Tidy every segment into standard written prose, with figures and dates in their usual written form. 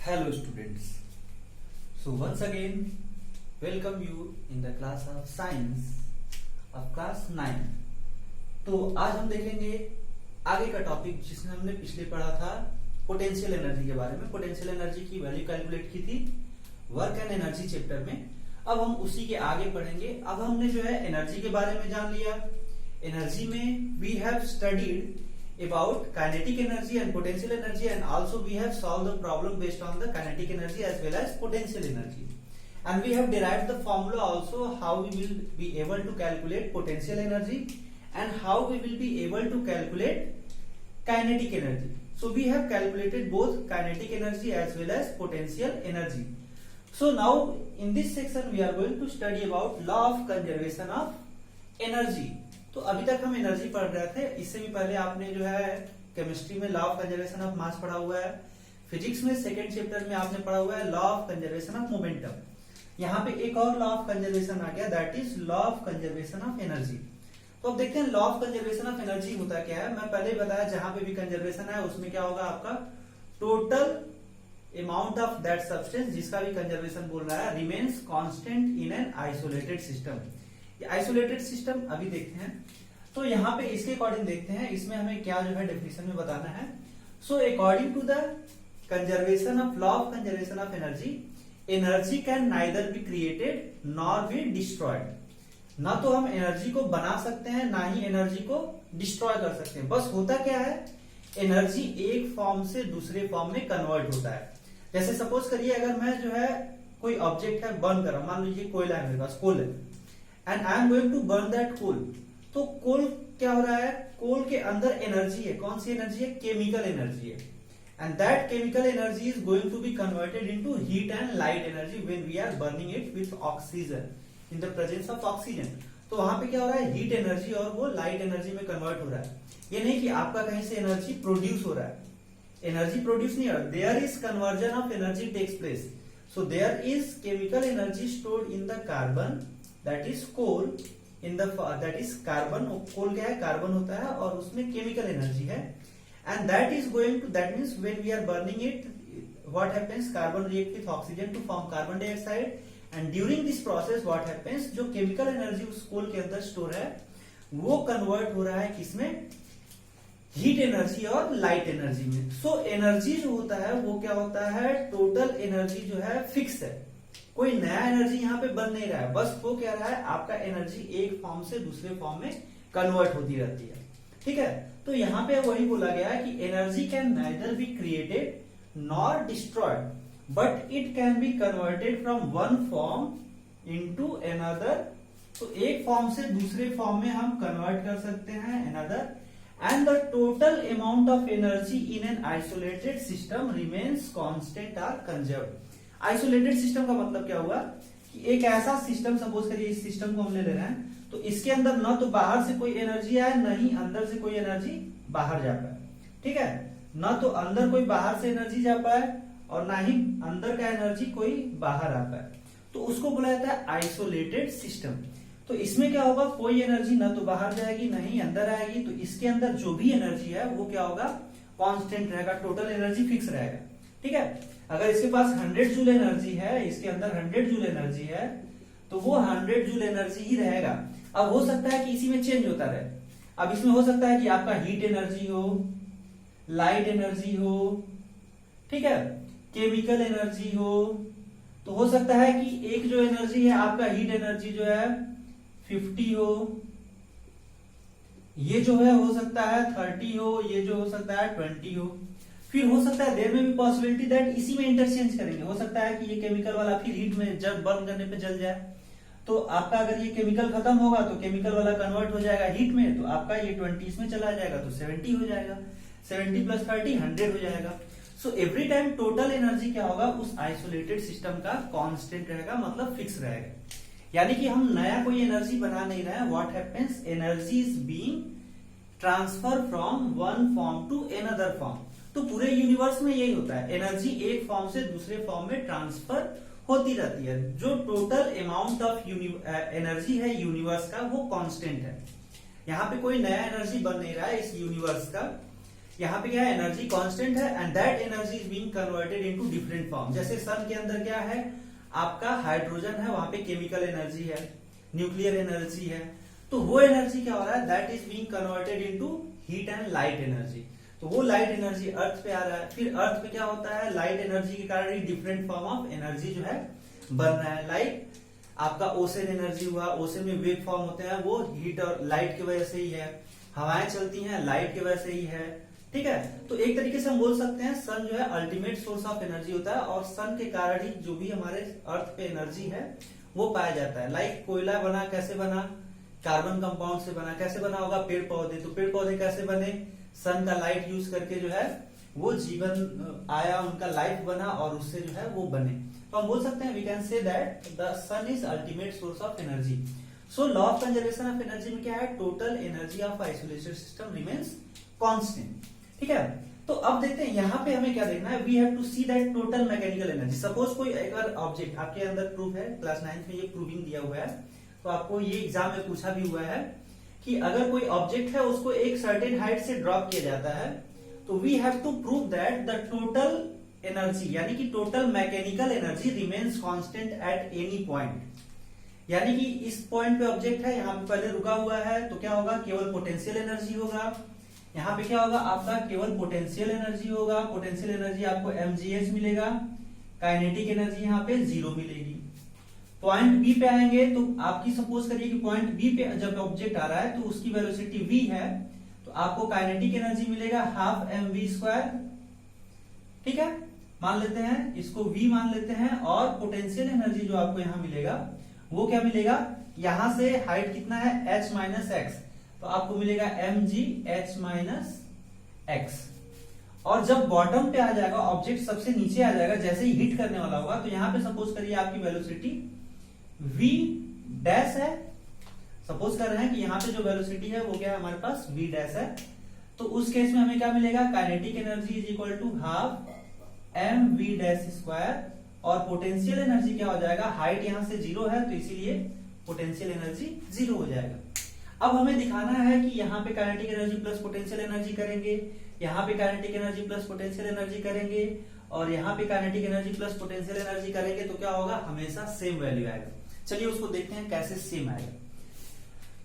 Hello students. So once again welcome you in the class of science of class 9. तो आज हम देखेंगे आगे का टॉपिक जिसमें हमने पिछले पढ़ा था पोटेंशियल एनर्जी के बारे में। पोटेंशियल एनर्जी की वैल्यू कैलकुलेट की थी वर्क एंड एनर्जी चैप्टर में। अब हम उसी के आगे पढ़ेंगे। अब हमने जो है एनर्जी के बारे में जान लिया। एनर्जी में we have studied about kinetic energy and potential energy, and also we have solved the problem based on the kinetic energy as well as potential energy, and we have derived the formula also how we will be able to calculate potential energy and how we will be able to calculate kinetic energy. So we have calculated both kinetic energy as well as potential energy. So now in this section we are going to study about law of conservation of energy. तो अभी तक हम energy पढ़ रहे थे। इससे भी पहले आपने जो है केमिस्ट्री में law of conservation of mass पढ़ा हुआ है। फिजिक्स में सेकंड चैप्टर में आपने पढ़ा हुआ है law of conservation of momentum. यहाँ पे एक और लॉ ऑफ कंजर्वेशन आ गया, that is law of conservation of energy. तो अब देखते हैं law of conservation of energy होता क्या है। मैं पहले ही बताया जहां पे भी कंजर्वेशन है उसमें क्या होगा, आपका total amount of that substance जिसका भी कंजर्वेशन बोल रहा है remains constant in an isolated system. Isolated system अभी देखते हैं। तो यहाँ पे इसके अकॉर्डिंग देखते हैं इसमें हमें क्या जो है डेफिनेशन में बताना है। So according to the conservation of law of conservation of energy, energy can neither be created nor be destroyed. ना तो हम एनर्जी को बना सकते हैं ना ही एनर्जी को डिस्ट्रॉय कर सकते हैं। बस होता क्या है, एनर्जी एक फॉर्म से दूसरे फॉर्म में कन्वर्ट होता है। जैसे सपोज करिए अगर मैं जो है कोई ऑब्जेक्ट है बर्न कर रहा हूं, मान लीजिए कोयला है मेरे पास, कोल है, and I am going to burn that coal. तो कोल क्या हो रहा है, कोल के अंदर एनर्जी है। कौन सी एनर्जी है, केमिकल एनर्जी है, and that chemical energy is going to be converted into heat and light energy when we are burning it with oxygen in the presence of oxygen. तो वहां पे क्या हो रहा है, हीट एनर्जी और वो लाइट एनर्जी में कन्वर्ट हो रहा है। ये नहीं कि आपका कहीं से एनर्जी प्रोड्यूस हो रहा है, एनर्जी प्रोड्यूस नहीं हो रहा, there is conversion of energy takes place. So there is chemical energy stored in the carbon, that is coal, in the that is carbon. Coal क्या है, कार्बन होता है और उसमें केमिकल एनर्जी है, and that is going to, that means when we are burning it what happens, carbon react with oxygen to form carbon dioxide, and during this process what happens, जो chemical energy उस कोल के अंदर store है वो convert हो रहा है किसमें, हीट एनर्जी और लाइट एनर्जी में। सो एनर्जी जो होता है वो क्या होता है, टोटल एनर्जी जो है फिक्स है, कोई नया एनर्जी यहाँ पे बन नहीं रहा है। बस वो क्या रहा है, आपका एनर्जी एक फॉर्म से दूसरे फॉर्म में कन्वर्ट होती रहती है। ठीक है, तो यहाँ पे वही बोला गया है कि energy can neither be created nor destroyed but it can be converted from one form into another. तो एक फॉर्म से दूसरे फॉर्म में हम कन्वर्ट कर सकते हैं another, and the total amount of energy in an isolated system remains constant or conserved. Isolated system का मतलब क्या हुआ कि एक ऐसा सिस्टम, सपोज करिए इस सिस्टम को हमने ले रहे हैं, तो इसके अंदर ना तो बाहर से कोई एनर्जी आए ना ही अंदर से कोई एनर्जी बाहर जा पाए। ठीक है, ना तो अंदर कोई बाहर से एनर्जी जा पाए और ना ही अंदर का एनर्जी कोई बाहर आ पाए, तो उसको बोला जाता है आइसोलेटेड सिस्टम। तो इसमें क्या होगा, कोई एनर्जी ना तो बाहर जाएगी ना ही अंदर आएगी, तो इसके अंदर जो भी एनर्जी है वो क्या होगा, कांस्टेंट रहेगा, टोटल एनर्जी फिक्स रहेगा। ठीक है, अगर इसके पास 100 जूल एनर्जी है, इसके अंदर 100 जूल एनर्जी है, तो वो 100 जूल एनर्जी ही रहेगा। अब हो सकता है कि इसी में चेंज होता रहे। अब इसमें हो सकता है कि आपका हीट एनर्जी हो, लाइट एनर्जी हो, ठीक है, केमिकल एनर्जी हो। तो हो सकता है कि एक जो एनर्जी है आपका हीट एनर्जी जो है 50 हो, ये जो है हो सकता है 30 हो, ये जो हो सकता है 20 हो। फिर हो सकता है देयर में भी पॉसिबिलिटी दैट इसी में इंटरचेंज करेंगे। हो सकता है कि ये केमिकल वाला फिर हीट में जब बर्न करने पे जल जाए, तो आपका अगर ये केमिकल खत्म होगा तो केमिकल वाला कन्वर्ट हो जाएगा हीट में, तो आपका ये 20 में चला जाएगा तो 70 हो जाएगा, 70 प्लस 30 100 हो जाएगा। सो एवरी टाइम टोटल एनर्जी क्या होगा, उस आइसोलेटेड सिस्टम का कांस्टेंट रहेगा, मतलब फिक्स रहेगा। यानी कि हम नया कोई एनर्जी बना नहीं रहे हैं। What happens, energy is being transfer from one form to another form. तो पूरे यूनिवर्स में यही होता है, एनर्जी एक फॉर्म से दूसरे फॉर्म में ट्रांसफर होती रहती है। जो टोटल अमाउंट ऑफ एनर्जी है यूनिवर्स का वो कांस्टेंट है। यहाँ पे कोई नया एनर्जी बन नहीं रहा है इस यूनिवर्स का। यहाँ पे क्या है, एनर्जी कांस्टेंट है and that energy is being converted into different form. जैसे सन के अंदर क्या है, आपका हाइड्रोजन है, वहां पे केमिकल एनर्जी है, न्यूक्लियर एनर्जी है, तो वो एनर्जी क्या हो रहा है, that is being converted into heat and light energy. तो वो लाइट एनर्जी अर्थ पे आ रहा है, फिर अर्थ पे क्या होता है, लाइट एनर्जी के कारण ही डिफरेंट फॉर्म ऑफ एनर्जी जो है बन रहा है। लाइक आपका ओशन एनर्जी हुआ, ओशन में वेव फॉर्म होते हैं, वो हीट और लाइट की वजह से ही है। हवाएं चलती हैं लाइट की वजह से ही है, ठीक है। तो एक तरीके से हम बोल सकते हैं सन जो है अल्टीमेट सोर्स ऑफ एनर्जी होता है और सन के कारण ही जो भी हमारे अर्थ पे एनर्जी है वो पाया जाता है। लाइक कोयला बना, कैसे बना, कार्बन कंपाउंड से बना, कैसे बना होगा, पेड़ पौधे, तो पेड़ पौधे कैसे बने, सन का लाइट यूज करके जो है वो जीवन आया, उनका लाइफ बना और उससे जो है वो बने। तो हम बोल सकते हैं we can say that the sun is ultimate source of energy. So law of conservation of energy में क्या है, total energy of isolated system remains constant, ठीक है। तो अब देखते हैं यहाँ पे हमें क्या देखना है, we have to see that total mechanical energy. Suppose कोई अगर ऑब्जेक्ट आपके अंदर प्रूफ है, क्लास 9th में ये प्रूविंग दिया हुआ है, तो आपको ये एग्जाम में पूछा भी हुआ है कि अगर कोई ऑब्जेक्ट है उसको एक सर्टेन हाइट से ड्रॉप किया जाता है, तो we have to prove that the total energy यानी कि total mechanical energy remains constant at any point. यानी कि इस पॉइंट पे ऑब्जेक्ट है, यहाँ पे पहले रुका हुआ है, तो क्या होगा, केवल पोटेंशियल एनर्जी होगा। यहाँ पे क्या होगा, आपका केवल पोटेंशियल एनर्जी होगा, पोटेंशियल एनर्जी आपको mgh मिलेगा, काइनेटिक एनर्जी यहाँ पे 0 मिलेगी। पॉइंट बी पे आएंगे तो आपकी सपोज करिए कि पॉइंट बी पे जब ऑब्जेक्ट आ रहा है तो उसकी वेलोसिटी v है, तो आपको काइनेटिक एनर्जी मिलेगा हाफ mv², ठीक है, मान लेते हैं इसको v मान लेते हैं। और पोटेंशियल एनर्जी जो आपको यहाँ मिलेगा वो क्या मिलेगा, यहां से हाइट कितना है h माइनस एक्स, तो आपको मिलेगा mgh माइनस एक्स। और जब बॉटम पे आ जाएगा, ऑब्जेक्ट सबसे नीचे आ जाएगा, जैसे ही हिट करने वाला होगा, तो यहाँ पे सपोज करिए आपकी वेलोसिटी v डैश है, सपोज कर रहे हैं कि यहाँ पे जो वेलोसिटी है वो क्या है हमारे पास v डैश है, तो उस केस में हमें क्या मिलेगा, kinetic energy is equal to half mv dash square, और पोटेंशियल एनर्जी क्या हो जाएगा, हाइट यहाँ से 0 है तो इसीलिए पोटेंशियल एनर्जी 0 हो जाएगा। अब हमें दिखाना है कि यहाँ पे kinetic energy plus potential energy करेंगे, यहाँ पे kinetic energy plus potential energy करेंगे, और यहाँ पे kinetic energy plus potential energy करेंगे, तो क्या होगा, हमेशा सेम वैल्यू आएगा। चलिए उसको देखते हैं कैसे सेम आएगा।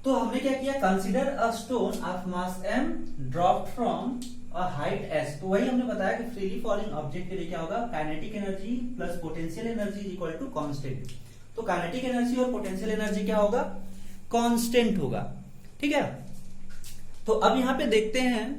तो हमने क्या किया, consider a stone of mass m dropped from a height s। तो वही हमने बताया कि फ्रीली फॉलिंग ऑब्जेक्ट के लिए क्या होगा, kinetic energy plus potential energy is equal to constant. तो काइनेटिक एनर्जी और पोटेंशियल एनर्जी क्या होगा, कांस्टेंट होगा, ठीक है। तो अब यहां पे देखते हैं,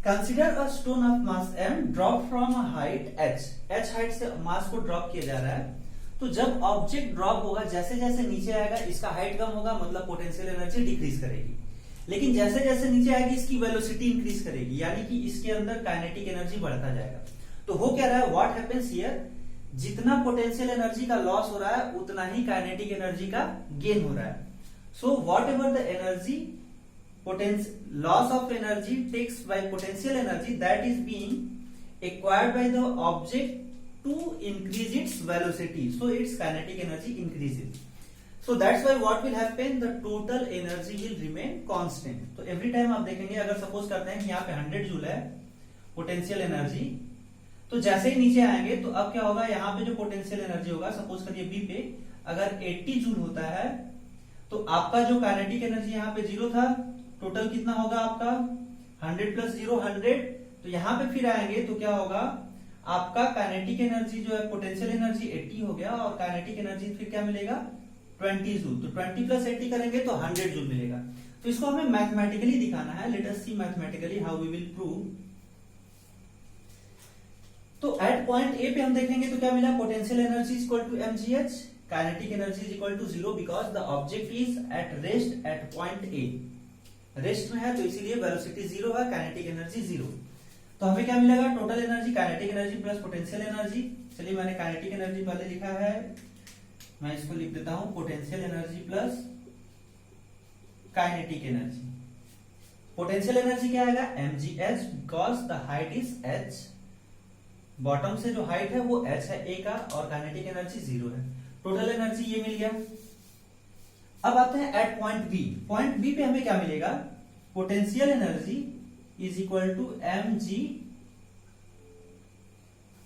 consider a stone of mass m drop from a height h height से मास को ड्रॉप किया जा रहा है। तो जब ऑब्जेक्ट ड्रॉप होगा, जैसे जैसे नीचे आएगा इसका हाइट कम होगा, मतलब पोटेंशियल एनर्जी डिक्रीज करेगी, लेकिन जैसे जैसे नीचे आएगी इसकी वेलोसिटी इंक्रीज करेगी, यानी कि इसके अंदर काइनेटिक एनर्जी बढ़ता जाएगा। तो हो क्या रहा है, व्हाट हैपेंस हियर, जितना पोटेंशियल एनर्जी का लॉस हो रहा है उतना ही काइनेटिक एनर्जी का गेन हो रहा है। So whatever the energy loss of energy takes by potential energy that is being acquired by the object to increase its velocity, so its kinetic energy increases. So that's why what will happen, the total energy will remain constant. तो every time आप देखेंगे, अगर suppose करते हैं कि यहाँ पे 100 joule है पोटेंशियल एनर्जी, तो जैसे ही नीचे आएंगे तो अब क्या होगा, यहाँ पे जो पोटेंशियल एनर्जी होगा, सपोज करिए बी पे अगर 80 जूल होता है, तो आपका जो काइनेटिक एनर्जी यहाँ पे 0 था, टोटल कितना होगा आपका 100 प्लस 0 100। तो यहाँ पे फिर आएंगे तो क्या होगा, आपका काइनेटिक एनर्जी जो है पोटेंशियल एनर्जी 80 हो गया, और काइनेटिक एनर्जी फिर क्या मिलेगा 20 जूल। तो 20 प्लस 80 करेंगे तो 100 जूल मिलेगा। तो इसको हमें मैथमेटिकली दिखाना है, let us see mathematically how we will prove. तो एट पॉइंट ए पे हम देखेंगे तो क्या मिला, potential energy is equal to mgh, kinetic energy is equal to 0 because the object is at rest at point A, rest में है तो इसीलिए वेलोसिटी 0 है, काइनेटिक एनर्जी 0। तो हमें क्या मिलेगा, total energy kinetic energy plus potential energy. चलिए मैंने काइनेटिक एनर्जी पहले लिखा है, मैं इसको लिख देता हूं potential energy plus kinetic energy. Potential energy क्या आएगा, mgh, because the height is h, bottom से जो हाइट है वो h है a का, और काइनेटिक एनर्जी 0 है। टोटल एनर्जी ये मिल गया। अब आते हैं at point B. Point B पे हमें क्या मिलेगा, potential energy is equal to M G,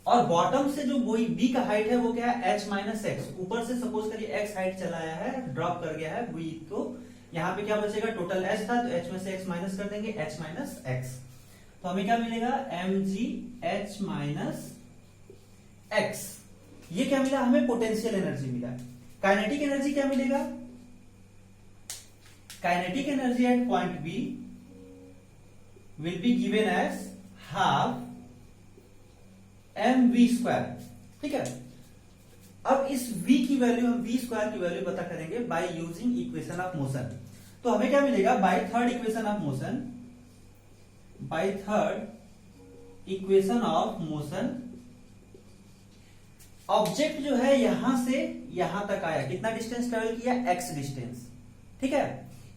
और बॉटम से जो वही बी का हाइट है वो क्या है, एच माइनस एक्स। ऊपर से सपोज करिए एक्स हाइट चला आया है, ड्रॉप कर गया है बी, तो यहाँ पे क्या बचेगा, टोटल एच था तो एच में से एक्स माइनस कर देंगे, एच माइनस एक्स। तो हमें क्या मिलेगा, M G H minus X. ये क्या मिला हमें, पोटेंशियल एनर्जी मिला। काइनेटिक एनर्जी क्या मिलेगा, kinetic energy at point B will be given as half M V square. ठीक है, अब इस v की वैल्यू, हम v स्क्वायर की वैल्यू पता करेंगे by using equation of motion. तो हमें क्या मिलेगा, by third equation of motion, by third equation of motion, object जो है यहां से यहां तक आया, कितना डिस्टेंस ट्रेवल किया, x डिस्टेंस। ठीक है,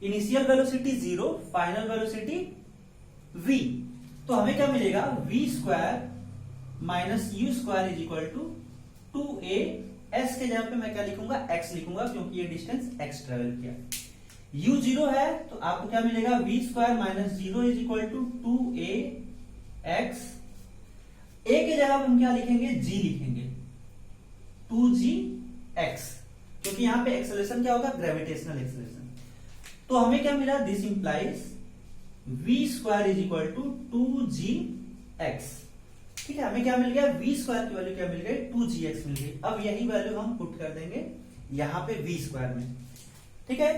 initial velocity 0, final velocity v। तो हमें क्या मिलेगा, v square minus U square is equal to 2a, s के जगह पे मैं क्या लिखूंगा, x लिखूंगा, क्योंकि ये डिस्टेंस x ट्रेवल किया। u 0 है तो आपको क्या मिलेगा, v square minus 0 is equal to 2a x। a के जगह हम क्या लिखेंगे, g लिखेंगे, 2g x, क्योंकि यहां पे एक्सेलरेशन क्या होगा, ग्रेविटेशनल एक्सेलरेशन। तो हमें क्या मिला, this implies v square is equal to 2g x। ठीक है, हमें क्या मिल गया, v स्क्वायर की वैल्यू क्या मिल गई, 2gx मिल गई। अब यही वैल्यू हम पुट कर देंगे यहां पे v स्क्वायर में। ठीक है,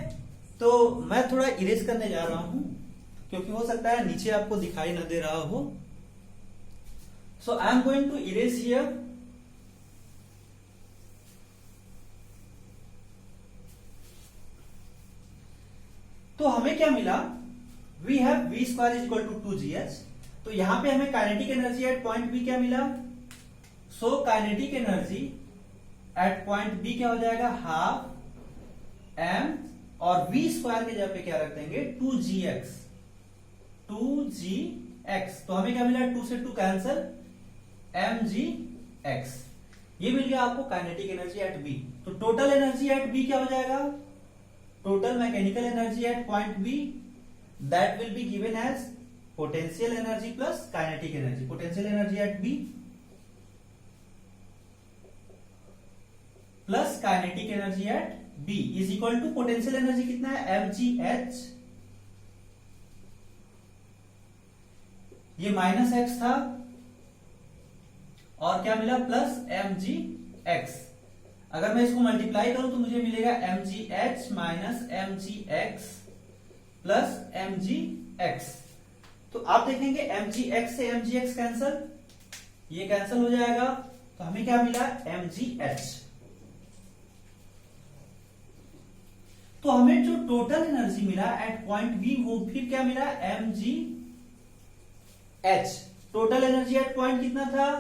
तो मैं थोड़ा इरेज करने जा रहा हूं, क्योंकि हो सकता है नीचे आपको दिखाई ना दे रहा हो। So I am going to erase here. तो हमें क्या मिला, we have v square is equal to 2gh। तो यहां पे हमें kinetic energy at point B क्या मिला, so kinetic energy at point B क्या हो जाएगा, हाफ एम, और v स्क्वायर के जगह पे क्या रख देंगे, 2gx, 2gx। तो हमें क्या मिला, 2 से 2 कैंसल, mgx। ये मिल गया आपको काइनेटिक एनर्जी एट बी। तो टोटल एनर्जी एट बी क्या हो जाएगा, total mechanical energy at point B, that will be given as potential energy plus kinetic energy. Potential energy at B plus kinetic energy at B is equal to, potential energy कितना है, mgh, ये minus x था, और क्या मिला, plus mgx। अगर मैं इसको मल्टीप्लाई करूं तो मुझे मिलेगा mgh minus mgx plus mgx। तो आप देखेंगे mgx से mgx कैंसल, ये कैंसल हो जाएगा, तो हमें क्या मिला, mgh। तो हमें जो टोटल एनर्जी मिला एट पॉइंट बी, वो फिर क्या मिला, mgh। Total energy at point कितना था,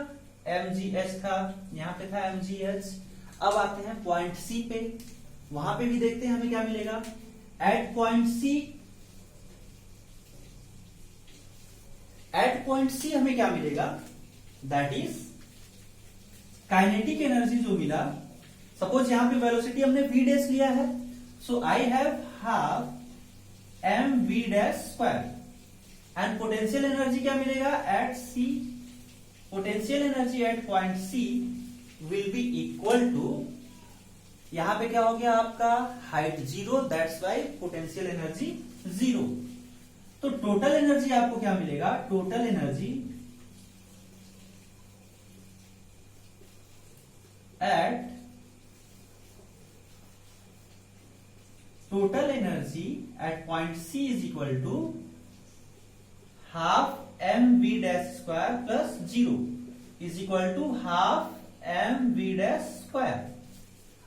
mgh था, यहां पे था mgh। अब आते हैं पॉइंट सी पे, वहां पे भी देखते हैं हमें क्या मिलेगा, at point C, at point C हमें क्या मिलेगा, दैट इज काइनेटिक एनर्जी जो मिला, सपोज यहां पे वेलोसिटी हमने v डैश लिया है, so I have half M we dash square, and potential energy क्या मिलेगा at C, potential energy at point C will be equal to, यहां पे क्या हो गया आपका, height 0, that's why potential energy 0। तो टोटल एनर्जी आपको क्या मिलेगा, total energy at, total energy at point C is equal to half M we dash square plus 0 is equal to half M we dash square.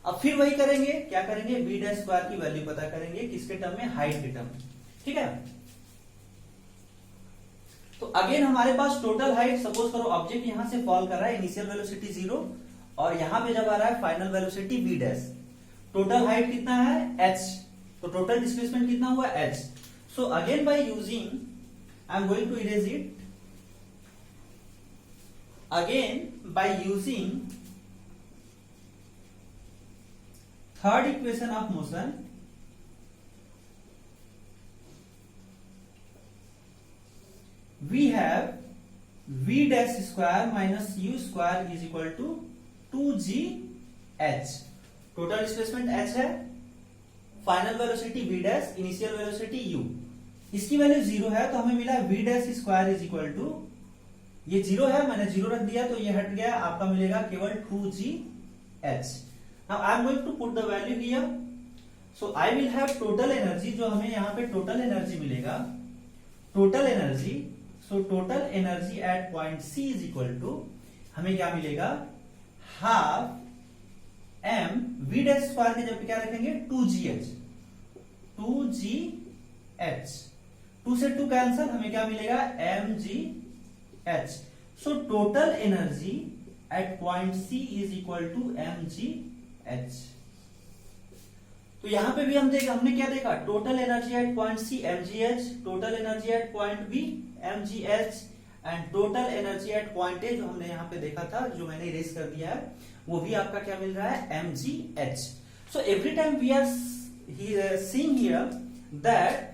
अब फिर वही करेंगे, क्या करेंगे, वी डैश स्क्वायर की वैल्यू पता करेंगे, किसके टर्म में, हाइट के टर्म में। ठीक है, तो अगेन हमारे पास टोटल हाइट, सपोज करो ऑब्जेक्ट यहां से फॉल कर रहा है, इनिशियल वेलोसिटी 0, और यहां पे जब आ रहा है final velocity v dash, total height कितना है, h, तो टोटल डिस्प्लेसमेंट कितना हुआ, h। So again by using, I am going to erase it, again by using third equation of motion, we have v dash square minus u square is equal to 2gh। Total displacement h है, final velocity v dash, initial velocity u। इसकी value 0 है तो हमें मिला v dash square is equal to, ये 0 है, मैंने 0 रख दिया तो ये हट गया, आपका मिलेगा केवल 2gh। Now I am going to put the value here. So I will have total energy, जो हमें यहाँ पे टोटल एनर्जी मिलेगा, total energy, so total energy at point C is equal to, हमें क्या मिलेगा, half M we dash square के जब क्या रखेंगे 2gh, 2gh, 2 से 2 कैंसल, हमें क्या मिलेगा mgh। So total energy at point C is equal to mgh। तो यहां पे भी हमने क्या देखा, total energy at point C mgh, total energy at point B mgh and total energy at point A जो हमने यहाँ पे देखा था, जो मैंने इरेज कर दिया है, वो भी आपका क्या मिल रहा है mgh। So every time we are seeing here that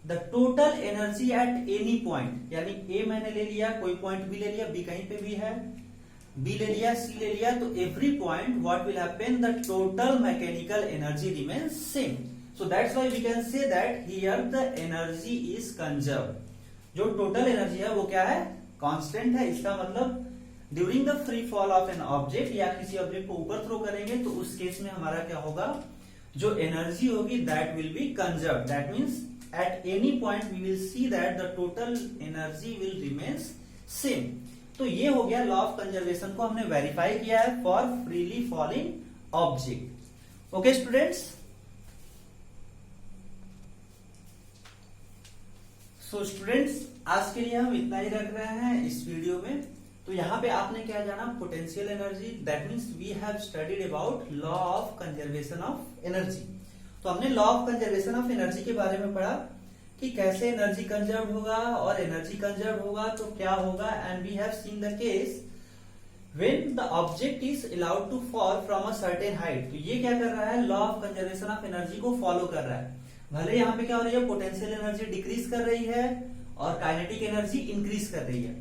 the total energy at any point, यानी ए मैंने ले लिया, कोई पॉइंट भी ले लिया, बी कहीं पे भी है, बी ले लिया, सी ले लिया, तो every point what will happen, the total mechanical energy remains same. So that's why we can say that here the energy is conserved. जो टोटल एनर्जी है वो क्या है, कांस्टेंट है। इसका मतलब during the free fall of an object, या किसी ऑब्जेक्ट को ऊपर थ्रो करेंगे तो उस केस में हमारा क्या होगा, जो एनर्जी होगी that will B conserved. That means at any point we will see that the total energy will remains same। तो ये हो गया लॉ ऑफ कंजर्वेशन को हमने वेरीफाई किया है for freely falling object. Okay students, so students आज के लिए हम इतना ही रख रहे हैं इस वीडियो में। तो यहाँ पे आपने क्या जाना, potential energy, that means we have studied about law of conservation of energy. तो हमने law of conservation of energy के बारे में पढ़ा कि कैसे एनर्जी कंजर्व होगा, और एनर्जी कंजर्व होगा तो क्या होगा, and we have seen the case when the object is allowed to fall from a certain height. तो ये क्या कर रहा है, law of conservation of energy को फॉलो कर रहा है। भले यहाँ पे क्या हो रही है, पोटेंशियल एनर्जी डिक्रीज कर रही है और काइनेटिक एनर्जी इंक्रीज कर रही है।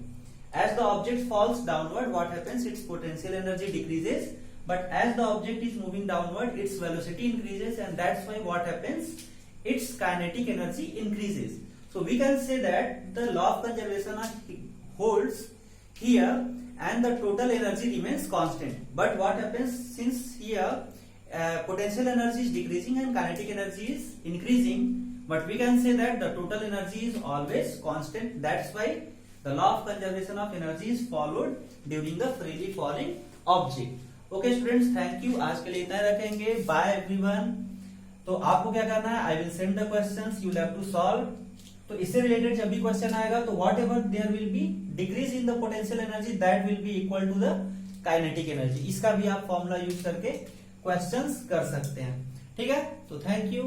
As the object falls downward what happens, its potential energy decreases, but as the object is moving downward its velocity increases, and that's why what happens, its kinetic energy increases. So we can say that the law of conservation holds here and the total energy remains constant. But what happens, since here potential energy is decreasing and kinetic energy is increasing, but we can say that the total energy is always constant. That's why the law of conservation of energy is followed during the freely falling object. Okay students, thank you, आज के लिए इतना रखेंगे, bye everyone. तो आपको क्या करना है, I will send the questions, you will have to solve. तो इससे रिलेटेड जब भी क्वेश्चन आएगा तो whatever there will be decrease in the potential energy that will be equal to the kinetic energy. इसका भी आप फॉर्मूला यूज करके क्वेश्चंस कर सकते हैं। ठीक है, तो थैंक यू।